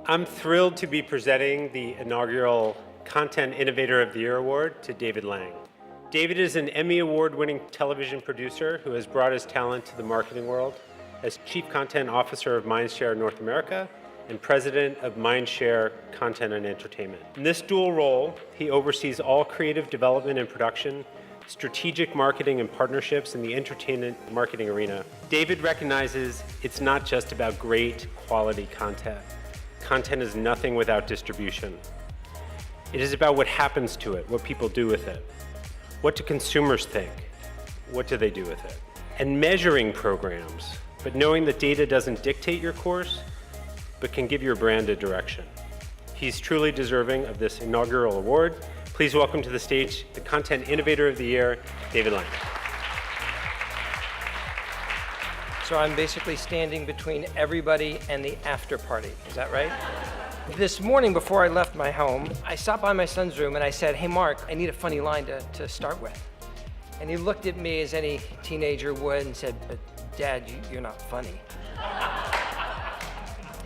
I'm thrilled to be presenting the inaugural Content Innovator of the Year Award to David Lang. David is an Emmy Award-winning television producer who has brought his talent to the marketing world as Chief Content Officer of Mindshare North America and President of Mindshare Content and Entertainment. In this dual role, he oversees all creative development and production, strategic marketing and partnerships in the entertainment marketing arena. David recognizes it's not just about great quality content. Content is nothing without distribution. It is about what happens to it, what people do with it. What do consumers think? What do they do with it? And measuring programs, but knowing that data doesn't dictate your course, but can give your brand a direction. He's truly deserving of this inaugural award. Please welcome to the stage the Content Innovator of the Year, David Lang. So I'm basically standing between everybody and the after party, is that right? This morning before I left my home, I stopped by my son's room and I said, "Hey Mark, I need a funny line to start with." And he looked at me as any teenager would and said, "But Dad, you're not funny."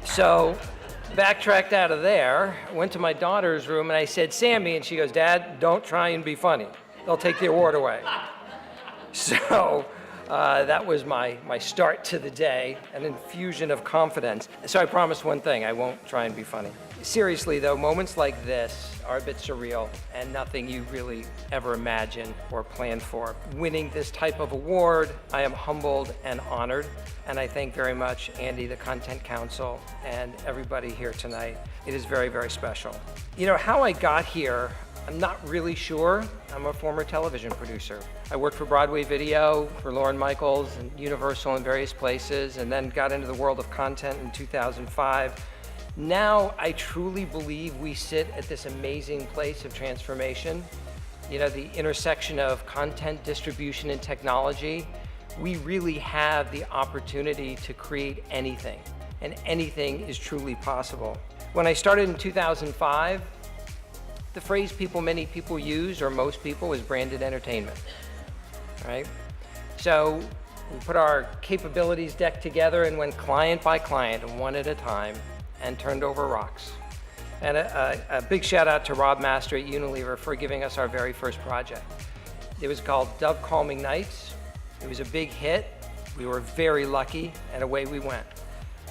So backtracked out of there, went to my daughter's room and I said, "Sammy," and she goes, "Dad, don't try and be funny. They'll take the award away." So that was my start to the day, an infusion of confidence. So I promised one thing, I won't try and be funny. Seriously though, moments like this are a bit surreal and nothing you really ever imagine or plan for. Winning this type of award, I am humbled and honored, and I thank very much Andy, the Content Council, and everybody here tonight. It is very, very special. You know, how I got here, I'm not really sure. I'm a former television producer. I worked for Broadway Video, for Lauren Michaels and Universal in various places, and then got into the world of content in 2005. Now, I truly believe we sit at this amazing place of transformation. You know, the intersection of content distribution and technology. We really have the opportunity to create anything, and anything is truly possible. When I started in 2005, the phrase many people use, or most people, is branded entertainment, right? So we put our capabilities deck together and went client by client, one at a time, and turned over rocks. And a big shout out to Rob Master at Unilever for giving us our very first project. It was called Dove Calming Nights. It was a big hit. We were very lucky, and away we went.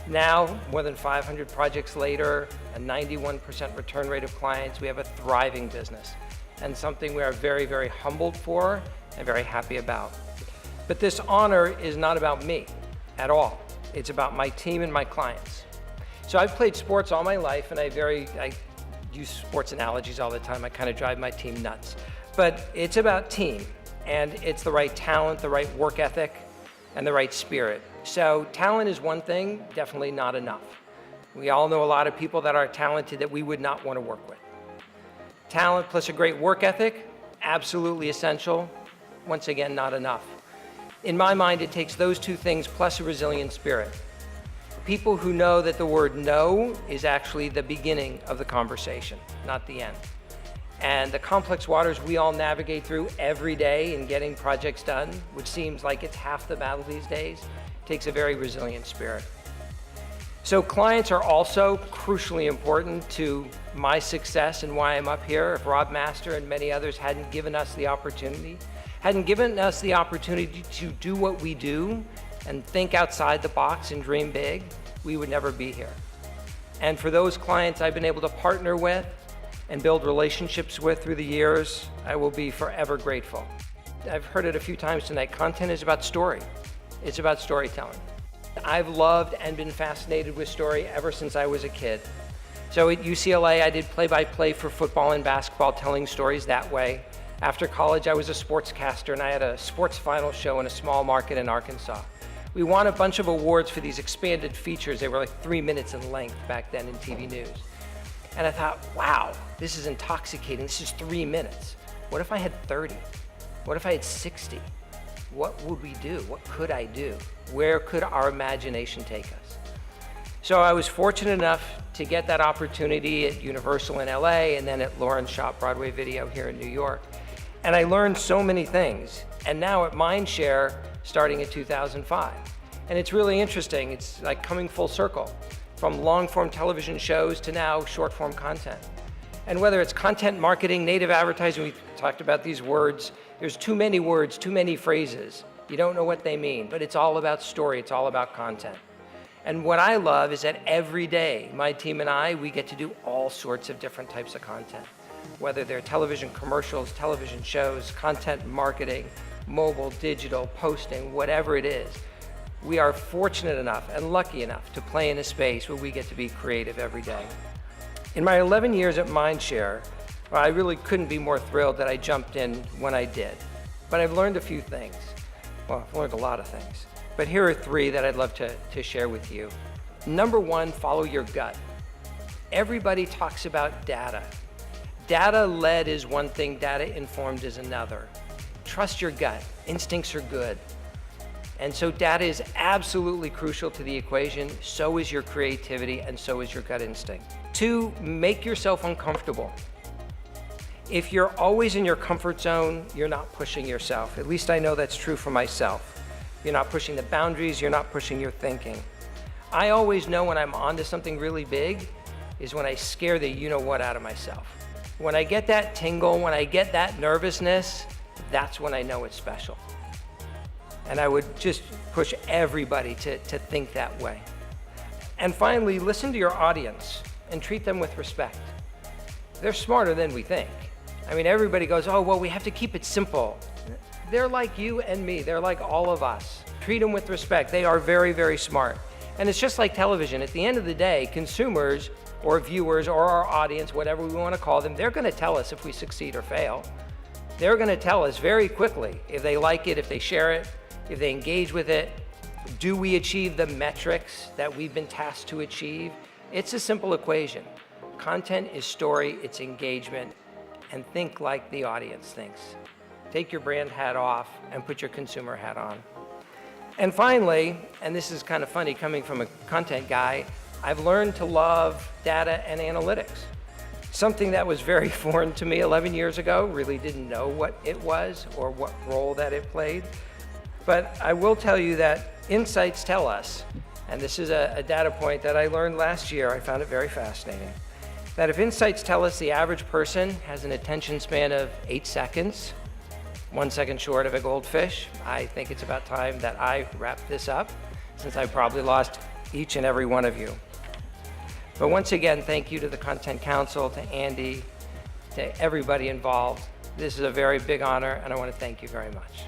Now, more than 500 projects later, a 91% return rate of clients, we have a thriving business, and something we are very, very humbled for and very happy about. But this honor is not about me at all. It's about my team and my clients. So I've played sports all my life, and I use sports analogies all the time. I kind of drive my team nuts. But it's about team, and it's the right talent, the right work ethic, and the right spirit. So talent is one thing, definitely not enough. We all know a lot of people that are talented that we would not want to work with. Talent plus a great work ethic, absolutely essential. Once again, not enough. In my mind, it takes those two things plus a resilient spirit. People who know that the word no is actually the beginning of the conversation, not the end. And the complex waters we all navigate through every day in getting projects done, which seems like it's half the battle these days, takes a very resilient spirit. So clients are also crucially important to my success and why I'm up here. If Rob Master and many others hadn't given us the opportunity to do what we do and think outside the box and dream big, we would never be here. And for those clients I've been able to partner with and build relationships with through the years, I will be forever grateful. I've heard it a few times tonight, content is about story. It's about storytelling. I've loved and been fascinated with story ever since I was a kid. So at UCLA, I did play-by-play for football and basketball, telling stories that way. After college, I was a sportscaster, and I had a sports final show in a small market in Arkansas. We won a bunch of awards for these expanded features. They were like 3 minutes in length back then in TV news. And I thought, wow, this is intoxicating. This is 3 minutes. What if I had 30? What if I had 60? What would we do? What could I do? Where could our imagination take us? So I was fortunate enough to get that opportunity at Universal in LA and then at Lauren's shop, Broadway Video here in New York. And I learned so many things. And now at Mindshare, starting in 2005. And it's really interesting. It's like coming full circle. from long-form television shows to now short-form content. And whether it's content marketing, native advertising, we talked about these words, there's too many words, too many phrases. You don't know what they mean, but it's all about story, it's all about content. And what I love is that every day, my team and I, we get to do all sorts of different types of content, whether they're television commercials, television shows, content marketing, mobile, digital, posting, whatever it is. We are fortunate enough and lucky enough to play in a space where we get to be creative every day. In my 11 years at Mindshare, I really couldn't be more thrilled that I jumped in when I did. But I've learned a few things. Well, I've learned a lot of things. But here are three that I'd love to share with you. Number one, follow your gut. Everybody talks about data. Data-led is one thing, data-informed is another. Trust your gut. Instincts are good. And so data is absolutely crucial to the equation. So is your creativity, and so is your gut instinct. Two, make yourself uncomfortable. If you're always in your comfort zone, you're not pushing yourself. At least I know that's true for myself. You're not pushing the boundaries, you're not pushing your thinking. I always know when I'm onto something really big is when I scare the you-know-what out of myself. When I get that tingle, when I get that nervousness, that's when I know it's special. And I would just push everybody to think that way. And finally, listen to your audience and treat them with respect. They're smarter than we think. I mean, everybody goes, oh, well, we have to keep it simple. They're like you and me. They're like all of us. Treat them with respect. They are very, very smart. And it's just like television. At the end of the day, consumers or viewers or our audience, whatever we want to call them, they're going to tell us if we succeed or fail. They're going to tell us very quickly if they like it, if they share it, if they engage with it. Do we achieve the metrics that we've been tasked to achieve? It's a simple equation. Content is story, it's engagement, and think like the audience thinks. Take your brand hat off and put your consumer hat on. And finally, and this is kind of funny coming from a content guy, I've learned to love data and analytics. Something that was very foreign to me 11 years ago, really didn't know what it was or what role that it played. But I will tell you that insights tell us, and this is a data point that I learned last year, I found it very fascinating, that if insights tell us the average person has an attention span of 8 seconds, 1 second short of a goldfish, I think it's about time that I wrap this up, since I probably lost each and every one of you. But once again, thank you to the Content Council, to Andy, to everybody involved. This is a very big honor, and I want to thank you very much.